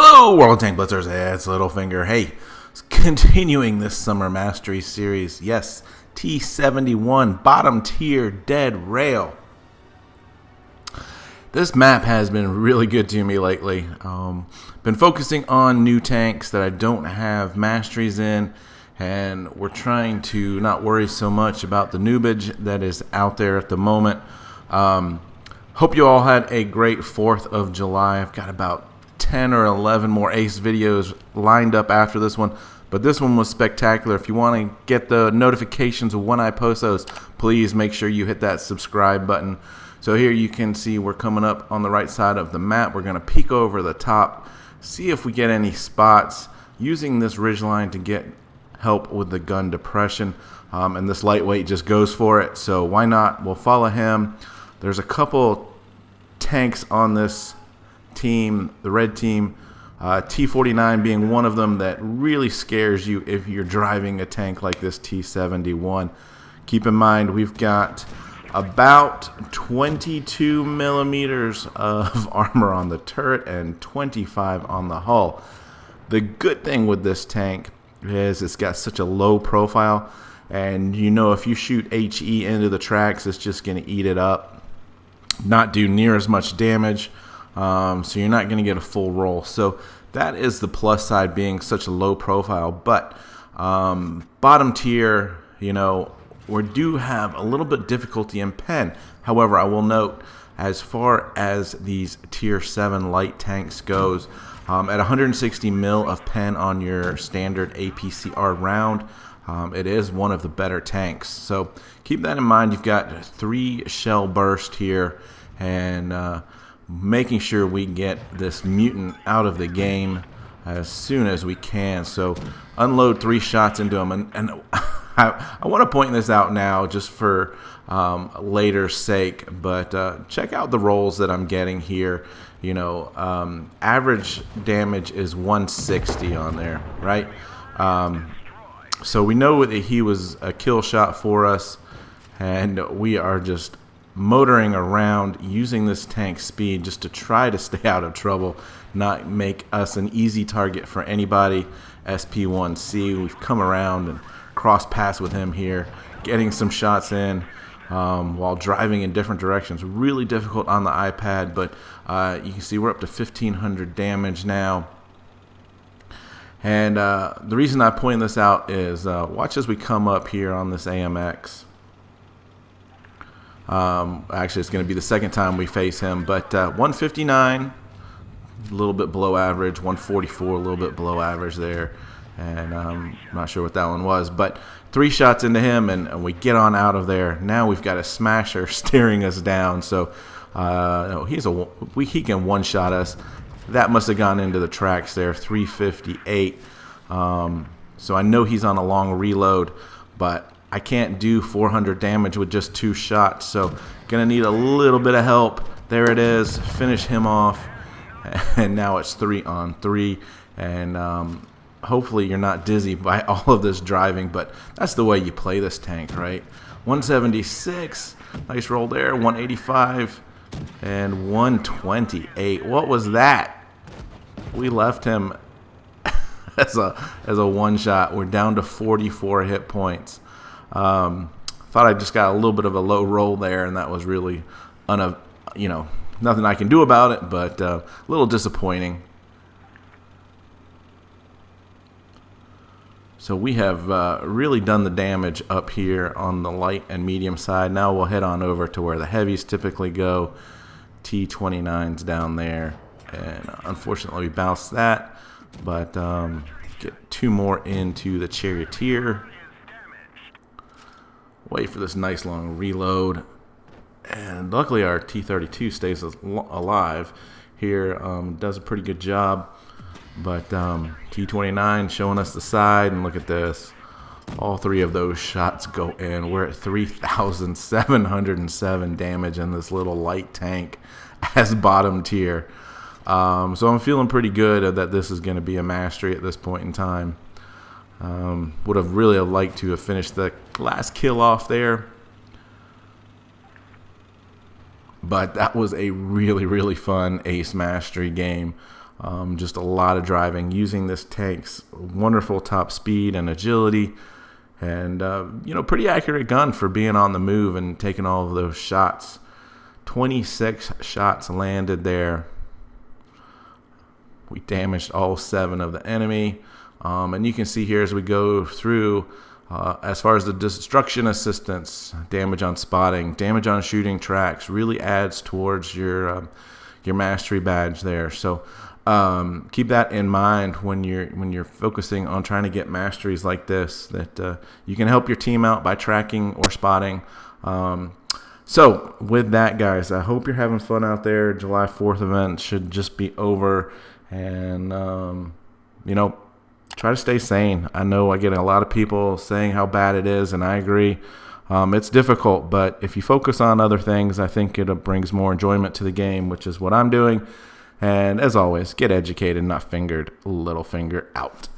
Hello, World Tank Blitzers. It's Littlefinger. Hey, continuing this Summer Mastery series. Yes, T71, bottom tier, dead rail. This map has been really good to me lately. Been focusing on new tanks that I don't have masteries in, and we're trying to not worry so much about the noobage that is out there at the moment. Hope you all had a great 4th of July. I've got about 10 or 11 more ace videos lined up after this one, but this one was spectacular. If you want to get the notifications of when I post those, please make sure you hit that subscribe button. So here you can see we're coming up on the right side of the map. We're going to peek over the top, see if we get any spots using this ridgeline to get help with the gun depression, and this lightweight just goes for it, so why not? We'll follow him. There's a couple tanks on this team, the red team, T49 being one of them that really scares you if you're driving a tank like this T71. Keep in mind we've got about 22 millimeters of armor on the turret and 25 on the hull. The good thing with this tank is it's got such a low profile, and you know if you shoot HE into the tracks, it's just going to eat it up, not do near as much damage. So you're not going to get a full roll. So that is the plus side, being such a low profile. But bottom tier, you know, we do have a little bit difficulty in pen. However, I will note, as far as these tier 7 light tanks goes, at 160 mil of pen on your standard APCR round, it is one of the better tanks. So keep that in mind. You've got 3 shell burst here, and making sure we get this mutant out of the game as soon as we can. So unload 3 shots into him, and I want to point this out now just for later sake, but check out the rolls that I'm getting here. You know, average damage is 160 on there, right? So we know that he was a kill shot for us, and we are just motoring around using this tank speed just to try to stay out of trouble, not make us an easy target for anybody. SP1C, we've come around and cross paths with him here, getting some shots in while driving in different directions. Really difficult on the iPad, but you can see we're up to 1500 damage now. And the reason I point this out is watch as we come up here on this AMX. Actually, it's going to be the second time we face him, but 159, a little bit below average, 144, a little bit below average there, and I'm not sure what that one was, but 3 shots into him, and we get on out of there. Now we've got a smasher staring us down, so he can one-shot us. That must have gone into the tracks there, 358. So I know he's on a long reload, but I can't do 400 damage with just 2 shots, so gonna need a little bit of help. There it is, finish him off, and now it's 3 on 3, and hopefully you're not dizzy by all of this driving, but that's the way you play this tank, right? 176, nice roll there, 185, and 128. What was that? We left him as a one shot. We're down to 44 hit points. Thought I just got a little bit of a low roll there, and that was really, nothing I can do about it, but a little disappointing. So we have really done the damage up here on the light and medium side. Now we'll head on over to where the heavies typically go. T29's down there, and unfortunately we bounced that, but get 2 more into the charioteer. Wait for this nice long reload, and luckily our T32 stays alive here, does a pretty good job, but T29 showing us the side, and look at this, all 3 of those shots go in. We're at 3,707 damage in this little light tank as bottom tier, so I'm feeling pretty good that this is going to be a mastery at this point in time. Would have really liked to have finished the last kill off there, but that was a really fun ace mastery game. Just a lot of driving using this tank's wonderful top speed and agility, and pretty accurate gun for being on the move and taking all of those shots. 26 shots landed there. We damaged all 7 of the enemy. And you can see here as we go through, as far as the destruction assistance, damage on spotting, damage on shooting tracks, really adds towards your mastery badge there. So keep that in mind when you're focusing on trying to get masteries like this, that you can help your team out by tracking or spotting. So with that, guys, I hope you're having fun out there. July 4th event should just be over, and try to stay sane. I know I get a lot of people saying how bad it is, and I agree. It's difficult, but if you focus on other things, I think it brings more enjoyment to the game, which is what I'm doing. And as always, get educated, not fingered. Littlefinger out.